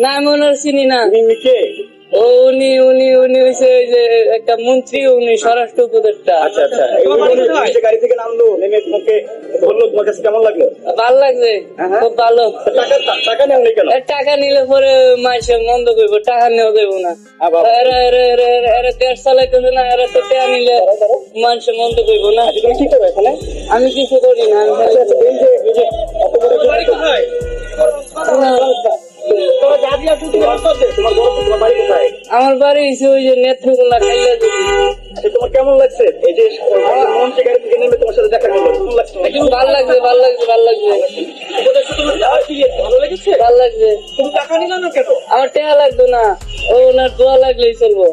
না আমি ওনার চিনি না। উনি কে? ও উনি উনি উনি হইছে ওই যে একটা মন্ত্রী, উনি স্বরাষ্ট্র উপদেষ্টা। আচ্ছা আচ্ছা, এই যে গাড়ি থেকে নামলো, নেমে তোমাকে বললো, তোমার কাছে কেমন লাগলো? ভালো লাগছে, হ্যাঁ। খুব ভালো। টাকা নেওনি কেন? টাকা নিলে পরে মানুষের মন্দ করবো, টাকা নেওয়া দেবো না। আবার? এরা দেশ চালাইতেছে না, এরা তো টাকা নিলে মানুষের মন্দ করবো না। তুমি কি করো এখানে? আমি কিছু করি না। আমি আচ্ছা আচ্ছা, এই যে এত বড় বাড়ি কোথায়? তোমার বাড়ি কোথায়? আমার বাড়ি হচ্ছে ওই যে নেত্রকোনা খাইলা যদি। আচ্ছা, তোমার কেমন লাগছে এই যে মঞ্চে গাড়ি থেকে নেমে তোমার সাথে দেখা করলো? কেমন লাগছে? ভালো লাগছে, ভালো লাগছে, ভালো লাগছে, ভালো লেগেছে? ভালো লাগছে। তুমি টাকা নিলা না কেন? আমার টাকা লাগতো না, ও ওনার দোয়া লাগলেই চলবো।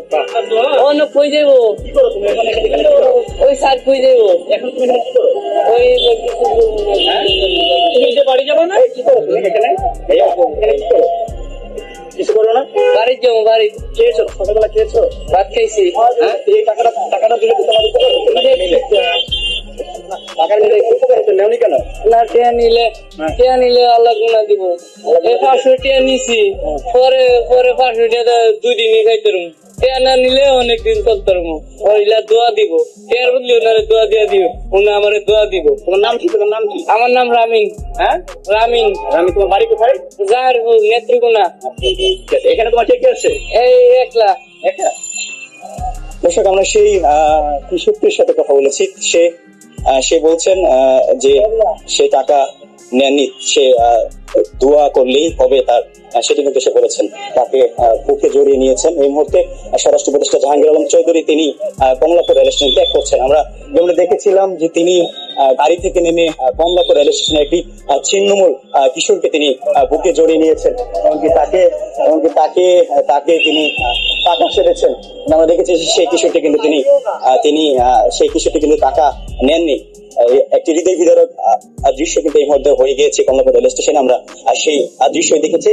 অন্য কই যাবো, কি করো তুমি এখানে? এখানে কি করো? ওই সার কই যাবো, এখন তুমি এখানে কি করো? ওই কিছু করবো না। তুমি যে বাড়ি যাবে না? কি করো তুমি এখানে? এখানে কি করো? কিছু করো না? বাড়ি যাবো, বাড়ি। খেয়েছো? সকালবেলা খেয়েছো? ভাত খাইছি। হ্যাঁ, এই টাকাটা দিলে তো তোমার উপকার হতো না। টাকা নিলে উপকার হতো, নেওনি কেন? না টিয়া নিলে আল্লাহ গুনা দিব। এই 500 টিয়া নিছি, পরে 500 টিয়া 2 দিনই খাইতে রুম। টিয়া না নিলে অনেকদিন চলতে রুম। ওইলা দোয়া দিব, টিয়ার বদলে ওনারে দোয়া দিয়া দিব, উনি আমারে দোয়া দিব। তোমার নাম কি? তোমার নাম কি? আমার নাম রামিন। হ্যাঁ, রামিন। আমি। তোমার বাড়ি কোথায়? জাহারপুর, নেত্রকোনা। এখানে তোমার কে কে আছে? এই একলা। একা? দর্শক, আমরা সেই কৃষকটির সাথে কথা বলেছি। সে বলছেন যে সে টাকা নেননি, সে দোয়া করলেই হবে তার, সেটি কিন্তু সে বলেছেন। তাকে বুকে জড়িয়ে নিয়েছেন। এই মুহূর্তে স্বরাষ্ট্র উপদেষ্টা জাহাঙ্গীর আলম চৌধুরী তিনি কমলাপুর রেল স্টেশন ত্যাগ করছেন। আমরা যেমন দেখেছিলাম যে তিনি গাড়ি থেকে নেমে কমলাপুর রেল স্টেশনে একটি ছিন্নমূল কিশোরকে তিনি বুকে জড়িয়ে নিয়েছেন, এমনকি তাকে তিনি টাকা সেরেছেন। আমরা দেখেছি সেই কিশোরটি কিন্তু সেই কিশোরটি কিন্তু টাকা নেননি। একটি হৃদয় বিদারক দৃশ্য কিন্তু এই মুহূর্তে হয়ে গিয়েছে কমলাপুর রেল স্টেশনে। আমরা সেই দৃশ্য দেখেছি।